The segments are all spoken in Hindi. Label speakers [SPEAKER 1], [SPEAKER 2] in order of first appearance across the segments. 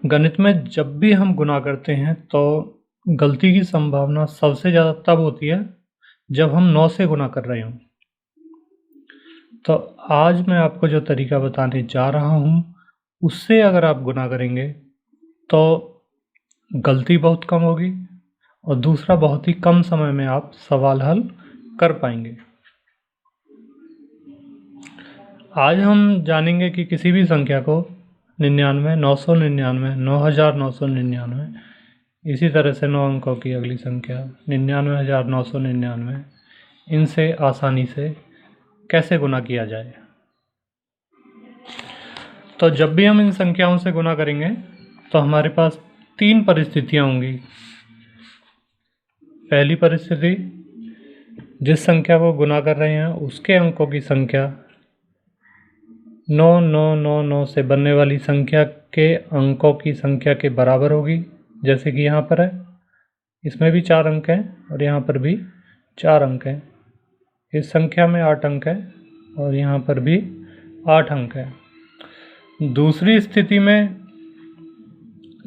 [SPEAKER 1] गणित में जब भी हम गुणा करते हैं तो गलती की संभावना सबसे ज़्यादा तब होती है जब हम 9 से गुणा कर रहे हों। तो आज मैं आपको जो तरीका बताने जा रहा हूँ उससे अगर आप गुणा करेंगे तो गलती बहुत कम होगी और दूसरा बहुत ही कम समय में आप सवाल हल कर पाएंगे। आज हम जानेंगे कि किसी भी संख्या को 99, 999, 9999, इसी तरह से 9 अंकों की अगली संख्या 99,999, इनसे आसानी से कैसे गुणा किया जाए। तो जब भी हम इन संख्याओं से गुणा करेंगे तो हमारे पास 3 परिस्थितियां होंगी। पहली परिस्थिति, जिस संख्या को गुणा कर रहे हैं उसके अंकों की संख्या 9999 से बनने वाली संख्या के अंकों की संख्या के बराबर होगी, जैसे कि यहाँ पर है। इसमें भी 4 अंक हैं और यहाँ पर भी 4 अंक हैं। इस संख्या में 8 अंक हैं और यहाँ पर भी 8 अंक हैं। दूसरी स्थिति में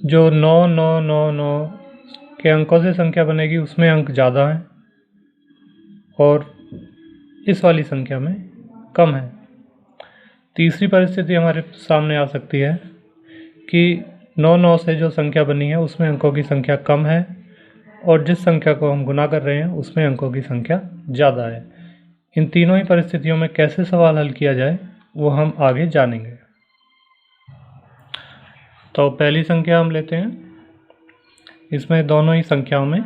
[SPEAKER 1] जो 9999 के अंकों से संख्या बनेगी उसमें अंक ज़्यादा हैं और इस वाली संख्या में कम है। तीसरी परिस्थिति हमारे सामने आ सकती है कि 99 से जो संख्या बनी है उसमें अंकों की संख्या कम है और जिस संख्या को हम गुणा कर रहे हैं उसमें अंकों की संख्या ज़्यादा है। इन तीनों ही परिस्थितियों में कैसे सवाल हल किया जाए वो हम आगे जानेंगे। तो पहली संख्या हम लेते हैं, इसमें दोनों ही संख्याओं में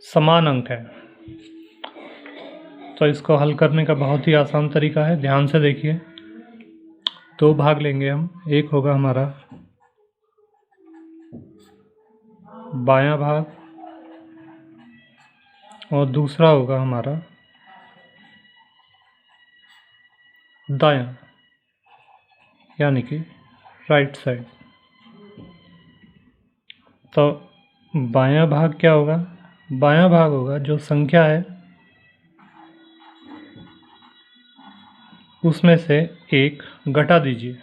[SPEAKER 1] समान अंक है। तो इसको हल करने का बहुत ही आसान तरीका है, ध्यान से देखिए। 2 भाग लेंगे हम, एक होगा हमारा बायां भाग और दूसरा होगा हमारा दायां, यानी कि राइट साइड। तो बायां भाग क्या होगा? बायां भाग होगा जो संख्या है उसमें से एक घटा दीजिए।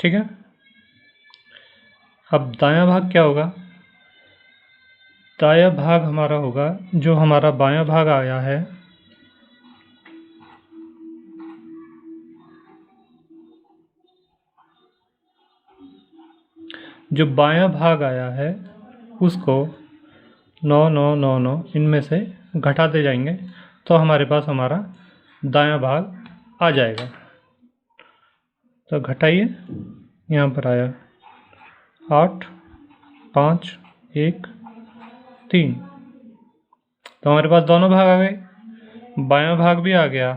[SPEAKER 1] ठीक है। अब दायां भाग क्या होगा? दायां भाग हमारा होगा जो हमारा बायां भाग आया है जो बायां भाग आया है उसको 9999 इनमें से घटाते जाएंगे तो हमारे पास हमारा दायां भाग आ जाएगा। तो घटाइए, यहाँ पर आया 8, 5, 1, 3। तो हमारे पास दोनों भाग आ गए, बायां भाग भी आ गया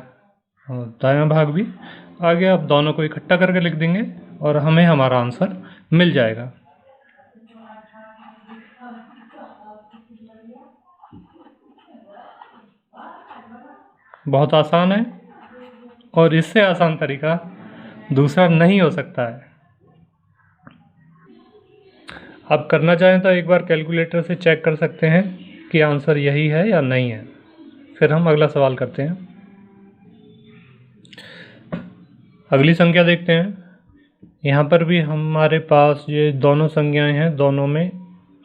[SPEAKER 1] और दायां भाग भी आ गया। अब दोनों को इकट्ठा करके लिख देंगे और हमें हमारा आंसर मिल जाएगा। बहुत आसान है और इससे आसान तरीका दूसरा नहीं हो सकता है। आप करना चाहें तो एक बार कैलकुलेटर से चेक कर सकते हैं कि आंसर यही है या नहीं है। फिर हम अगला सवाल करते हैं। अगली संख्या देखते हैं। यहाँ पर भी हमारे पास ये दोनों संख्याएं हैं, दोनों में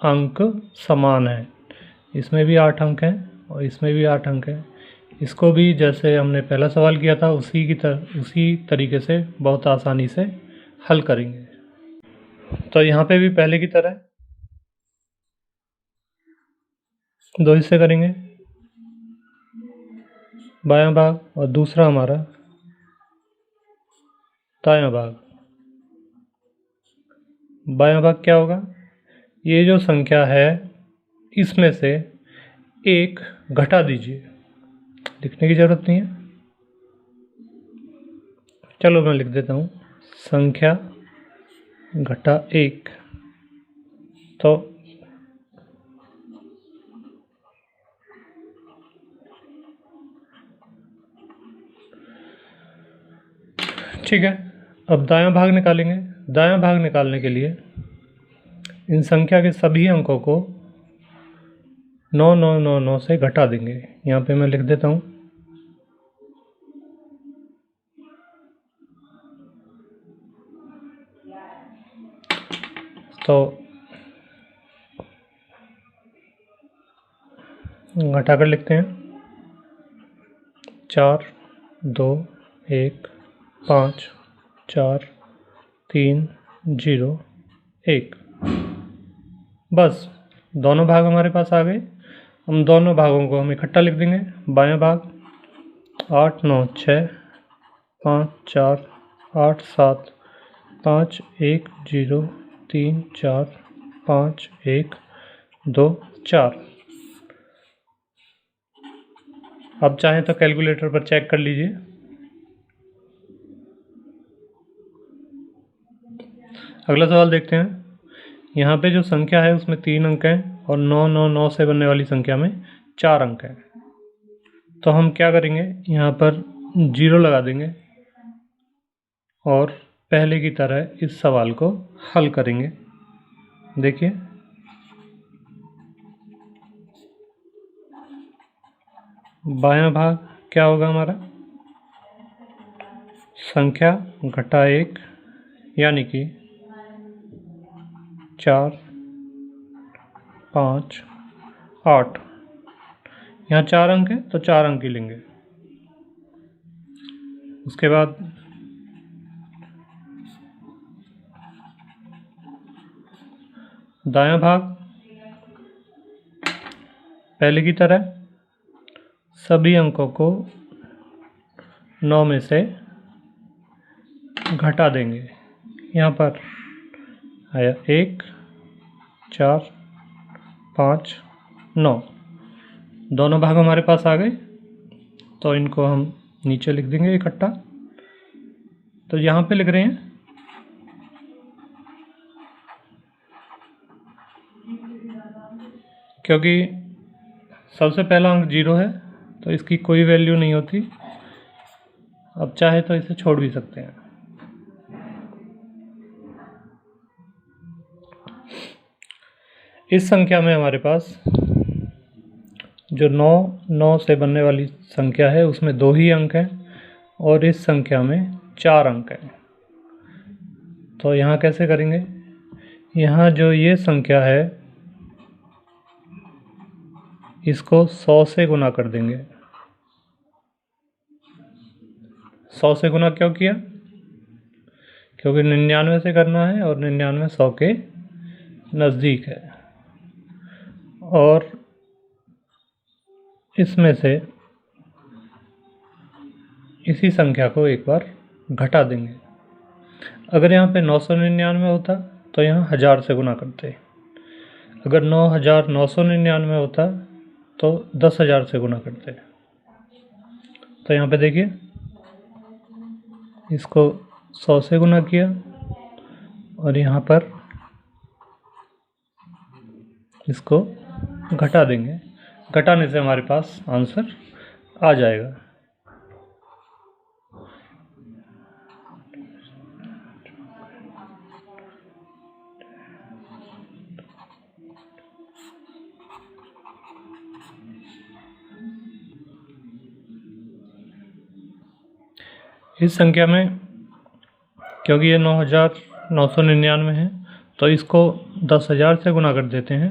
[SPEAKER 1] अंक समान हैं। इसमें भी 8 अंक हैं और इसमें भी 8 अंक हैं। इसको भी जैसे हमने पहला सवाल किया था उसी तरीके से बहुत आसानी से हल करेंगे। तो यहाँ पे भी पहले की तरह 2 हिस्से करेंगे, बायां भाग और दूसरा हमारा दायां भाग। बायां भाग क्या होगा? ये जो संख्या है इसमें से एक घटा दीजिए। लिखने की ज़रूरत नहीं है, चलो मैं लिख देता हूँ, संख्या घटा 1। तो ठीक है, अब दायां भाग निकालेंगे। दायां भाग निकालने के लिए इन संख्या के सभी अंकों को 9999 से घटा देंगे। यहाँ पे मैं लिख देता हूँ तो घटाकर लिखते हैं 4 2 1 5 4 3 0 1। बस दोनों भाग हमारे पास आ गए। हम दोनों भागों को हम इकट्ठा लिख देंगे। बायां भाग 8 9 6 5 4 8 7 5 1 0 3 4 5 1 2 4। अब चाहें तो कैलकुलेटर पर चेक कर लीजिए। अगला सवाल देखते हैं। यहाँ पे जो संख्या है उसमें 3 अंक हैं और 9 9 9 से बनने वाली संख्या में 4 अंक हैं। तो हम क्या करेंगे, यहाँ पर 0 लगा देंगे और पहले की तरह इस सवाल को हल करेंगे। देखिए, बायां भाग क्या होगा हमारा, संख्या घटा 1 यानी कि 4 5 8। यहाँ 4 अंक है तो 4 अंक ही लेंगे। उसके बाद दायां भाग पहले की तरह सभी अंकों को 9 में से घटा देंगे। यहाँ पर आया 1 4 5 9। दोनों भाग हमारे पास आ गए तो इनको हम नीचे लिख देंगे इकट्ठा। तो यहाँ पे लिख रहे हैं क्योंकि सबसे पहला अंक 0 है तो इसकी कोई वैल्यू नहीं होती। अब चाहे तो इसे छोड़ भी सकते हैं। इस संख्या में हमारे पास जो 9 9 से बनने वाली संख्या है उसमें 2 ही अंक हैं और इस संख्या में 4 अंक हैं। तो यहाँ कैसे करेंगे, यहाँ जो ये संख्या है इसको 100 से गुना कर देंगे। 100 से गुना क्यों किया, क्योंकि 99 से करना है और 99 100 के नज़दीक है। और इसमें से इसी संख्या को एक बार घटा देंगे। अगर यहाँ पे 999 होता तो यहाँ 1000 से गुना करते। अगर 9999 होता तो 10,000 से गुना करते। तो यहाँ पे देखिए, इसको 100 से गुना किया और यहाँ पर इसको घटा देंगे। घटाने से हमारे पास आंसर आ जाएगा। इस संख्या में क्योंकि ये 9,999 है तो इसको 10,000 से गुना कर देते हैं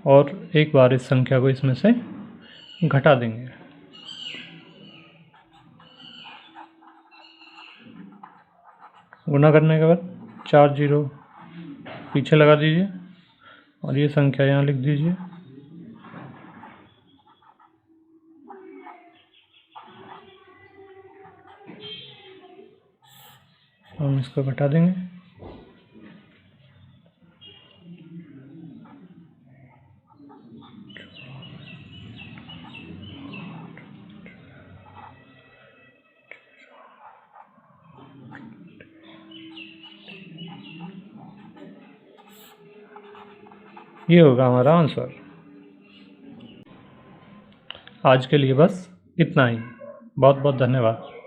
[SPEAKER 1] और एक बार इस संख्या को इसमें से घटा देंगे। गुना करने के बाद 4 0 पीछे लगा दीजिए और ये संख्या यहाँ लिख दीजिए। हम इसको घटा देंगे। ये होगा हमारा आंसर। आज के लिए बस इतना ही। बहुत बहुत धन्यवाद।